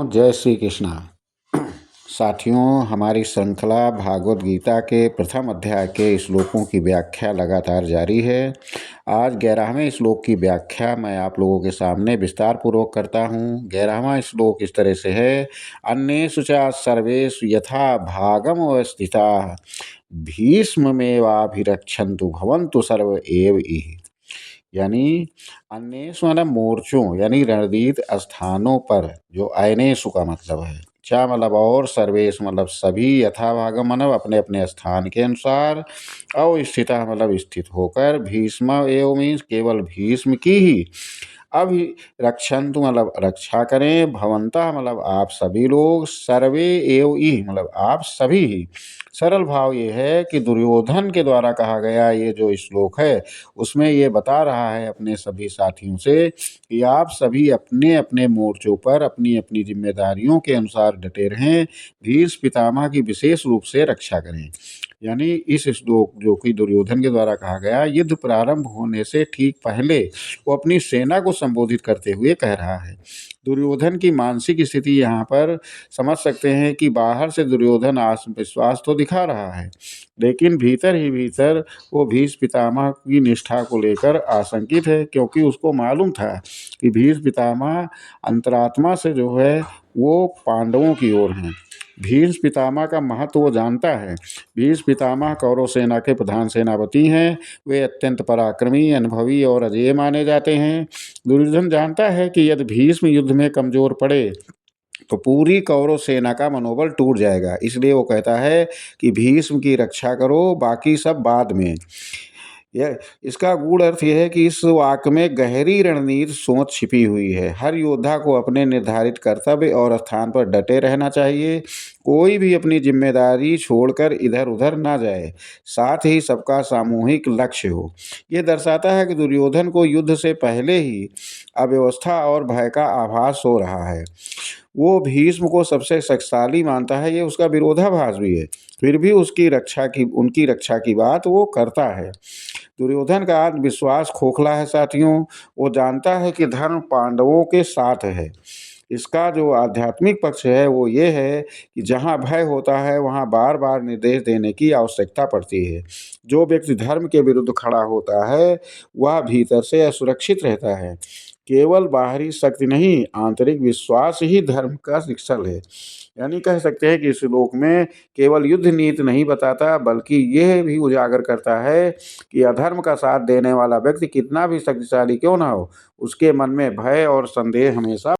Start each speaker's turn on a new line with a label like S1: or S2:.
S1: जय श्री कृष्णा। साथियों, हमारी श्रृंखला भागवत गीता के प्रथम अध्याय के श्लोकों की व्याख्या लगातार जारी है। आज 11वें श्लोक की व्याख्या मैं आप लोगों के सामने विस्तार पूर्वक करता हूँ। 11वां श्लोक इस तरह से है, अन्येषु च सर्वेषु यथा भागम अवस्थिताः भीष्ममेवाभिरक्षन्तु भवन्तु सर्व एव इह। यानी अन्येषु मतलब मोर्चों यानी रणनीत स्थानों पर, जो अयनेषु का मतलब है, क्या मतलब और, सर्वेश मतलब सभी, यथाभागम मतलब अपने अपने स्थान के अनुसार, अवस्थिता मतलब स्थित होकर, भीष्म एवं मीन्स केवल भीष्म की ही, अभिरक्षन्तु मतलब रक्षा करें, भवन्तः मतलब आप सभी लोग, सर्वे एव ई मतलब आप सभी ही। सरल भाव ये है कि दुर्योधन के द्वारा कहा गया ये जो श्लोक है उसमें ये बता रहा है अपने सभी साथियों से कि आप सभी अपने अपने मोर्चों पर अपनी अपनी जिम्मेदारियों के अनुसार डटे रहें, भीष्म पितामह की विशेष रूप से रक्षा करें। यानी इस श्लोक जो कि दुर्योधन के द्वारा कहा गया, युद्ध प्रारंभ होने से ठीक पहले वो अपनी सेना को संबोधित करते हुए कह रहा है। दुर्योधन की मानसिक स्थिति यहाँ पर समझ सकते हैं कि बाहर से दुर्योधन आत्मविश्वास तो दिखा रहा है, लेकिन भीतर ही भीतर वो भीष्म पितामह की निष्ठा को लेकर आशंकित है, क्योंकि उसको मालूम था कि भीष्म पितामह अंतरात्मा से जो है वो पांडवों की ओर हैं। भीष्म पितामह का महत्व वो जानता है। भीष्म पितामह कौरव सेना के प्रधान सेनापति हैं। वे अत्यंत पराक्रमी, अनुभवी और अजेय माने जाते हैं। दुर्योधन जानता है कि यदि भीष्म युद्ध में कमजोर पड़े तो पूरी कौरव सेना का मनोबल टूट जाएगा। इसलिए वो कहता है कि भीष्म की रक्षा करो, बाकी सब बाद में। यह इसका गूढ़ अर्थ यह है कि इस वाक्य में गहरी रणनीति सोच छिपी हुई है। हर योद्धा को अपने निर्धारित कर्तव्य और स्थान पर डटे रहना चाहिए। कोई भी अपनी जिम्मेदारी छोड़कर इधर उधर ना जाए, साथ ही सबका सामूहिक लक्ष्य हो। ये दर्शाता है कि दुर्योधन को युद्ध से पहले ही अव्यवस्था और भय का आभास हो रहा है। वो भीष्म को सबसे शक्तिशाली मानता है, ये उसका विरोधाभास भी है, फिर भी उनकी रक्षा की बात वो करता है। दुर्योधन का आत्मविश्वास खोखला है साथियों। वो जानता है कि धर्म पांडवों के साथ है। इसका जो आध्यात्मिक पक्ष है वो ये है कि जहाँ भय होता है वहाँ बार बार निर्देश देने की आवश्यकता पड़ती है। जो व्यक्ति धर्म के विरुद्ध खड़ा होता है वह भीतर से असुरक्षित रहता है। केवल बाहरी शक्ति नहीं, आंतरिक विश्वास ही धर्म का शिक्षण है। यानी कह सकते हैं कि इस श्लोक में केवल युद्ध नीति नहीं बताता, बल्कि यह भी उजागर करता है कि अधर्म का साथ देने वाला व्यक्ति कितना भी शक्तिशाली क्यों ना हो, उसके मन में भय और संदेह हमेशा